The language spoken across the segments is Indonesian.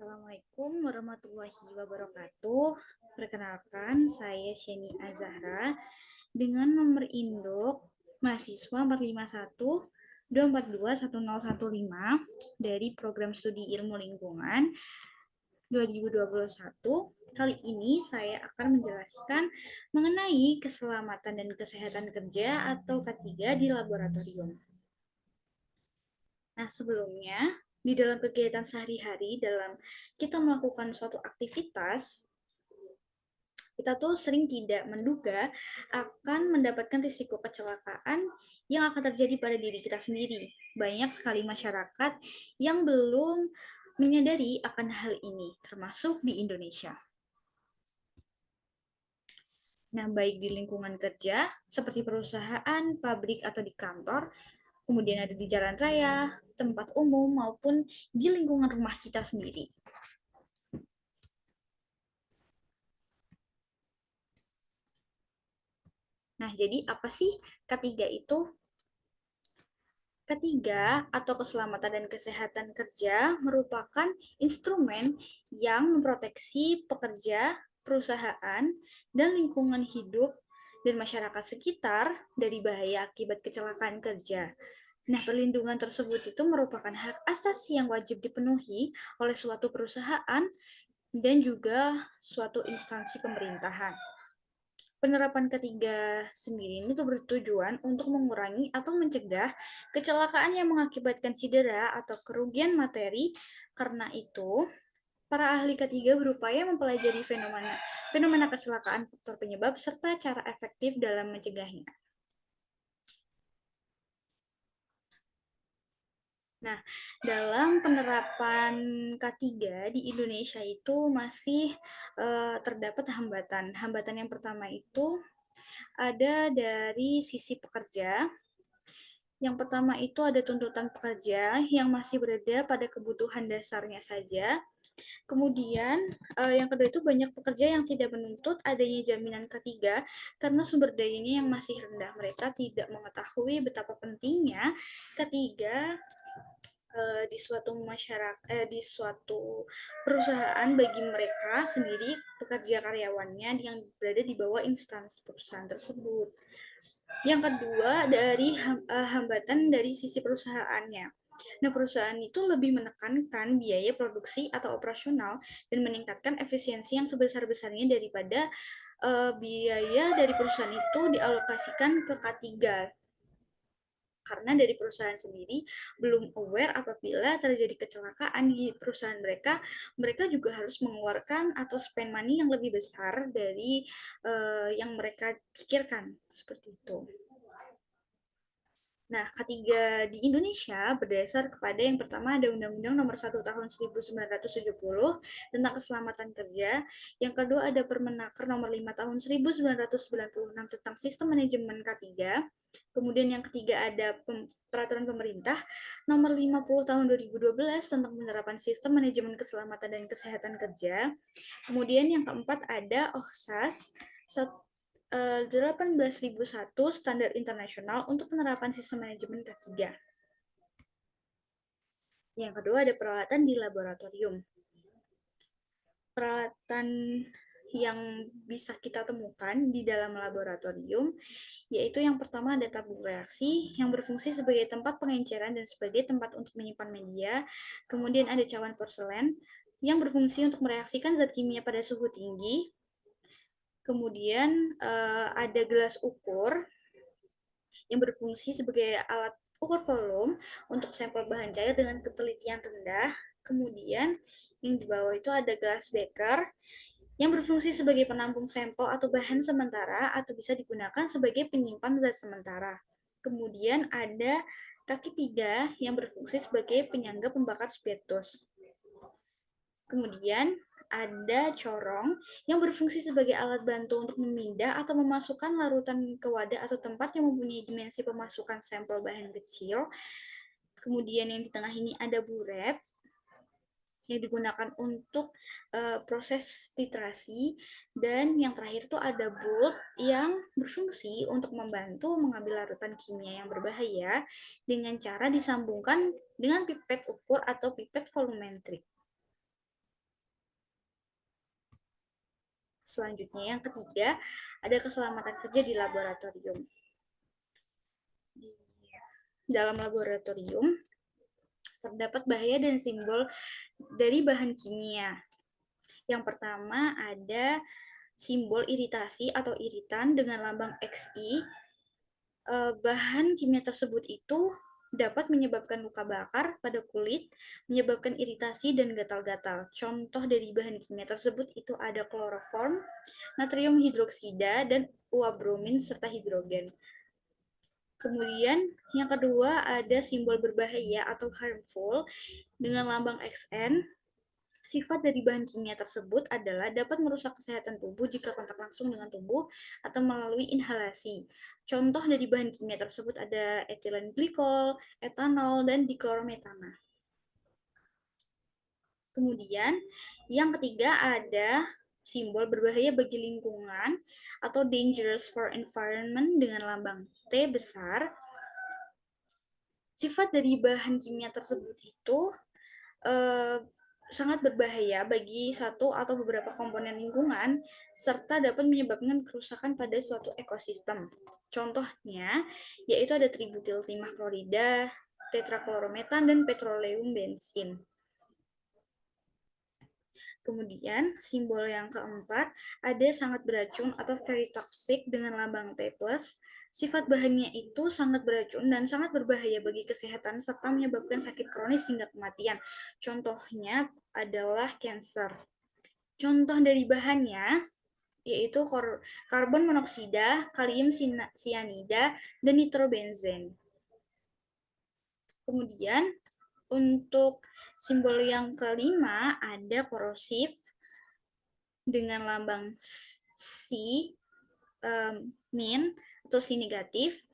Assalamualaikum warahmatullahi wabarakatuh. Perkenalkan, saya Sheni Azahra dengan nomor induk mahasiswa 451 2421015 dari program studi ilmu lingkungan 2021. Kali ini saya akan menjelaskan mengenai keselamatan dan kesehatan kerja atau K3 di laboratorium. Nah, sebelumnya, di dalam kegiatan sehari-hari, dalam kita melakukan suatu aktivitas, kita tuh sering tidak menduga akan mendapatkan risiko kecelakaan yang akan terjadi pada diri kita sendiri. Banyak sekali masyarakat yang belum menyadari akan hal ini, termasuk di Indonesia. Nah, baik di lingkungan kerja, seperti perusahaan, pabrik, atau di kantor, kemudian ada di jalan raya, tempat umum, maupun di lingkungan rumah kita sendiri. Nah, jadi apa sih ketiga itu? Ketiga, atau keselamatan dan kesehatan kerja, merupakan instrumen yang memproteksi pekerja, perusahaan, dan lingkungan hidup dan masyarakat sekitar dari bahaya akibat kecelakaan kerja. Nah, perlindungan tersebut itu merupakan hak asasi yang wajib dipenuhi oleh suatu perusahaan dan juga suatu instansi pemerintahan. Penerapan ketiga sendiri ini tuh bertujuan untuk mengurangi atau mencegah kecelakaan yang mengakibatkan cedera atau kerugian materi. Karena itu, para ahli ketiga berupaya mempelajari fenomena fenomena kecelakaan, faktor penyebab, serta cara efektif dalam mencegahnya. Nah, dalam penerapan K3 di Indonesia itu masih terdapat hambatan. Hambatan yang pertama itu ada dari sisi pekerja. Yang pertama itu ada tuntutan pekerja yang masih berada pada kebutuhan dasarnya saja. Kemudian yang kedua itu banyak pekerja yang tidak menuntut adanya jaminan K3 karena sumber dayanya yang masih rendah. Mereka tidak mengetahui betapa pentingnya K3 di suatu masyarakat, di suatu perusahaan bagi mereka sendiri, pekerja karyawannya yang berada di bawah instansi perusahaan tersebut. Yang kedua dari hambatan dari sisi perusahaannya. Nah, perusahaan itu lebih menekankan biaya produksi atau operasional dan meningkatkan efisiensi yang sebesar-besarnya daripada biaya dari perusahaan itu dialokasikan ke K3, karena dari perusahaan sendiri belum aware apabila terjadi kecelakaan di perusahaan mereka, mereka juga harus mengeluarkan atau spend money yang lebih besar dari yang mereka pikirkan, seperti itu. Nah, ketiga di Indonesia berdasar kepada yang pertama ada Undang-Undang Nomor 1 Tahun 1970 tentang Keselamatan Kerja, yang kedua ada Permenaker Nomor 5 Tahun 1996 tentang Sistem Manajemen K3, kemudian yang ketiga ada Peraturan Pemerintah Nomor 50 Tahun 2012 tentang penerapan Sistem Manajemen Keselamatan dan Kesehatan Kerja, kemudian yang keempat ada OHSAS 18.001 standar internasional untuk penerapan sistem manajemen K3. Yang kedua ada peralatan di laboratorium. Peralatan yang bisa kita temukan di dalam laboratorium yaitu yang pertama ada tabung reaksi yang berfungsi sebagai tempat pengenceran dan sebagai tempat untuk menyimpan media. Kemudian ada cawan porselen yang berfungsi untuk mereaksikan zat kimia pada suhu tinggi. Kemudian ada gelas ukur yang berfungsi sebagai alat ukur volume untuk sampel bahan cair dengan ketelitian rendah. Kemudian yang di bawah itu ada gelas beker yang berfungsi sebagai penampung sampel atau bahan sementara atau bisa digunakan sebagai penyimpan zat sementara. Kemudian ada kaki 3 yang berfungsi sebagai penyangga pembakar spiritus. Kemudian ada corong yang berfungsi sebagai alat bantu untuk memindah atau memasukkan larutan ke wadah atau tempat yang mempunyai dimensi pemasukan sampel bahan kecil. Kemudian yang di tengah ini ada buret yang digunakan untuk proses titrasi, dan yang terakhir itu ada bulb yang berfungsi untuk membantu mengambil larutan kimia yang berbahaya dengan cara disambungkan dengan pipet ukur atau pipet volumetrik. Selanjutnya, yang ketiga, ada keselamatan kerja di laboratorium. Di dalam laboratorium, terdapat bahaya dan simbol dari bahan kimia. Yang pertama ada simbol iritasi atau iritan dengan lambang XI. Bahan kimia tersebut itu dapat menyebabkan luka bakar pada kulit, menyebabkan iritasi dan gatal-gatal. Contoh dari bahan kimia tersebut itu ada kloroform, natrium hidroksida, dan uap bromin serta hidrogen. Kemudian yang kedua ada simbol berbahaya atau harmful dengan lambang XN. Sifat dari bahan kimia tersebut adalah dapat merusak kesehatan tubuh jika kontak langsung dengan tubuh atau melalui inhalasi. Contoh dari bahan kimia tersebut ada etilen glikol, etanol, dan diklorometana. Kemudian, yang ketiga ada simbol berbahaya bagi lingkungan atau dangerous for environment dengan lambang T besar. Sifat dari bahan kimia tersebut itu eh, sangat berbahaya bagi satu atau beberapa komponen lingkungan serta dapat menyebabkan kerusakan pada suatu ekosistem. Contohnya yaitu ada tributil timah klorida, tetraklorometan, dan petroleum bensin. Kemudian, simbol yang keempat, ada sangat beracun atau very toxic dengan lambang T+. Sifat bahannya itu sangat beracun dan sangat berbahaya bagi kesehatan serta menyebabkan sakit kronis hingga kematian. Contohnya adalah cancer. Contoh dari bahannya yaitu karbon monoksida, kalium sianida, dan nitrobenzen. Kemudian, untuk simbol yang kelima ada korosif dengan lambang C min atau C negatif.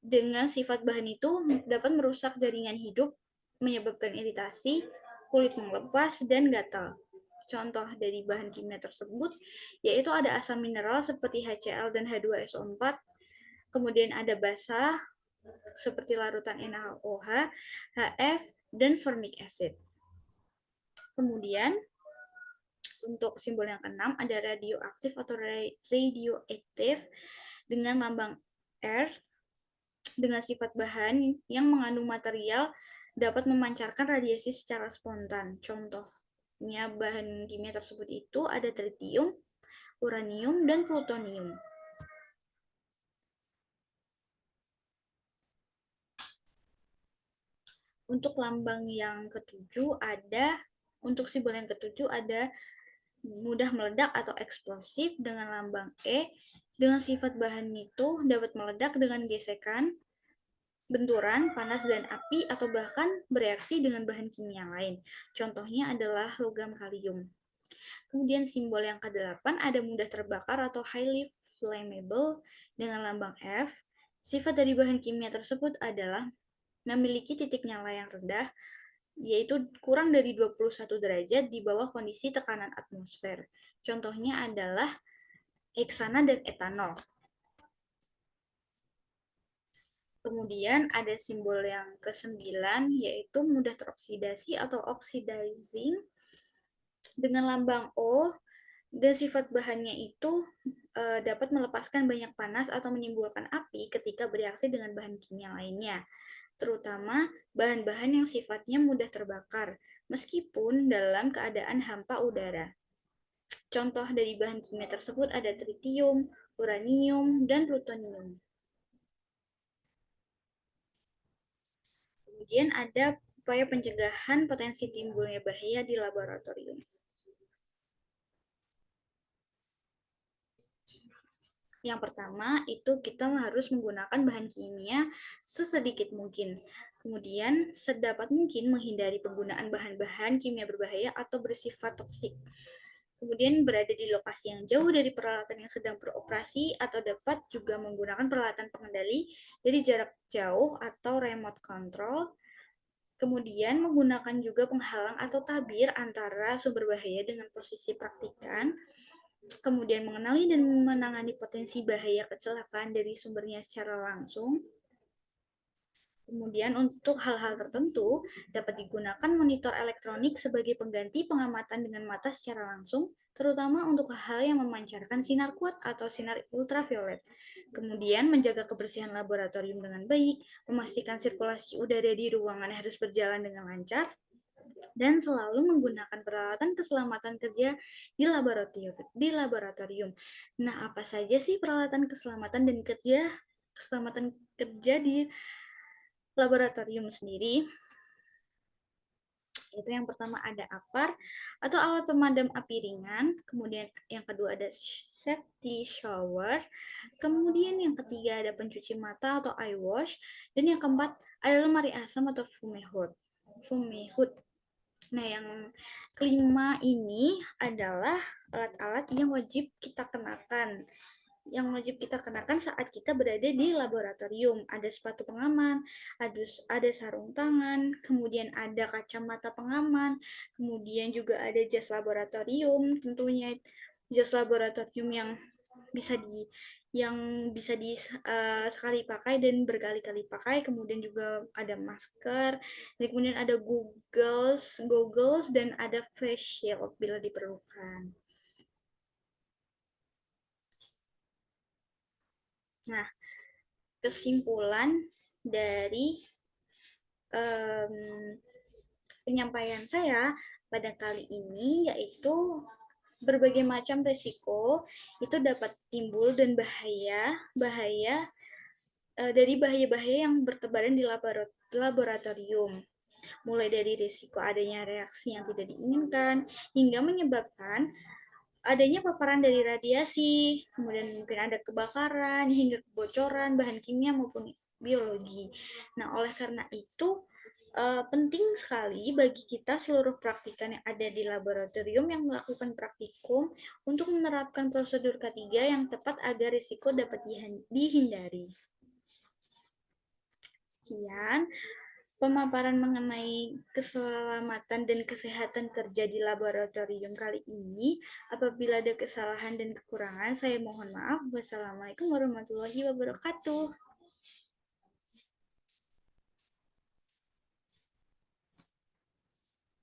Dengan sifat bahan itu dapat merusak jaringan hidup, menyebabkan iritasi, kulit melepas, dan gatal. Contoh dari bahan kimia tersebut yaitu ada asam mineral seperti HCl dan H2SO4, kemudian ada basa seperti larutan NaOH, HF, dan formic acid. Kemudian untuk simbol yang keenam ada radioaktif atau radioaktif dengan lambang R dengan sifat bahan yang mengandung material dapat memancarkan radiasi secara spontan. Contohnya bahan kimia tersebut itu ada tritium, uranium, dan plutonium. Untuk lambang yang ketujuh ada, untuk simbol yang ketujuh ada mudah meledak atau eksplosif dengan lambang E, dengan sifat bahan itu dapat meledak dengan gesekan, benturan, panas dan api, atau bahkan bereaksi dengan bahan kimia lain. Contohnya adalah logam kalium. Kemudian simbol yang ke-8 ada mudah terbakar atau highly flammable dengan lambang F. Sifat dari bahan kimia tersebut adalah memiliki titik nyala yang rendah, yaitu kurang dari 21 derajat di bawah kondisi tekanan atmosfer. Contohnya adalah heksana dan etanol. Kemudian ada simbol yang ke-9 yaitu mudah teroksidasi atau oxidizing dengan lambang O, dan sifat bahannya itu dapat melepaskan banyak panas atau menimbulkan api ketika bereaksi dengan bahan kimia lainnya, terutama bahan-bahan yang sifatnya mudah terbakar, meskipun dalam keadaan hampa udara. Contoh dari bahan kimia tersebut ada tritium, uranium, dan plutonium. Kemudian ada upaya pencegahan potensi timbulnya bahaya di laboratorium. Yang pertama, itu kita harus menggunakan bahan kimia sesedikit mungkin. Kemudian, sedapat mungkin menghindari penggunaan bahan-bahan kimia berbahaya atau bersifat toksik. Kemudian, berada di lokasi yang jauh dari peralatan yang sedang beroperasi atau dapat juga menggunakan peralatan pengendali dari jarak jauh atau remote control. Kemudian, menggunakan juga penghalang atau tabir antara sumber bahaya dengan posisi praktikan. Kemudian mengenali dan menangani potensi bahaya kecelakaan dari sumbernya secara langsung. Kemudian untuk hal-hal tertentu dapat digunakan monitor elektronik sebagai pengganti pengamatan dengan mata secara langsung, terutama untuk hal yang memancarkan sinar kuat atau sinar ultraviolet. Kemudian menjaga kebersihan laboratorium dengan baik, memastikan sirkulasi udara di ruangan harus berjalan dengan lancar, dan selalu menggunakan peralatan keselamatan kerja di laboratorium. Nah, apa saja sih peralatan keselamatan kerja di laboratorium sendiri? Itu yang pertama ada APAR atau alat pemadam api ringan, kemudian yang kedua ada safety shower, kemudian yang ketiga ada pencuci mata atau eye wash, dan yang keempat ada lemari asam atau fume hood. Nah, yang kelima ini adalah alat-alat yang wajib kita kenakan saat kita berada di laboratorium. Ada sepatu pengaman, ada sarung tangan, kemudian ada kacamata pengaman, kemudian juga ada jas laboratorium, tentunya jas laboratorium bisa di yang bisa sekali pakai dan berkali-kali pakai, kemudian juga ada masker, dan kemudian ada goggles dan ada face shield bila diperlukan. Nah, kesimpulan dari em, penyampaian saya pada kali ini yaitu berbagai macam resiko itu dapat timbul dan bahaya dari bahaya-bahaya yang bertebaran di laboratorium, mulai dari risiko adanya reaksi yang tidak diinginkan hingga menyebabkan adanya paparan dari radiasi, kemudian mungkin ada kebakaran hingga kebocoran bahan kimia maupun biologi. Nah, oleh karena itu penting sekali bagi kita seluruh praktikan yang ada di laboratorium yang melakukan praktikum untuk menerapkan prosedur ketiga yang tepat agar risiko dapat dihindari. Sekian pemaparan mengenai keselamatan dan kesehatan kerja di laboratorium kali ini. Apabila ada kesalahan dan kekurangan, saya mohon maaf. Wassalamualaikum warahmatullahi wabarakatuh.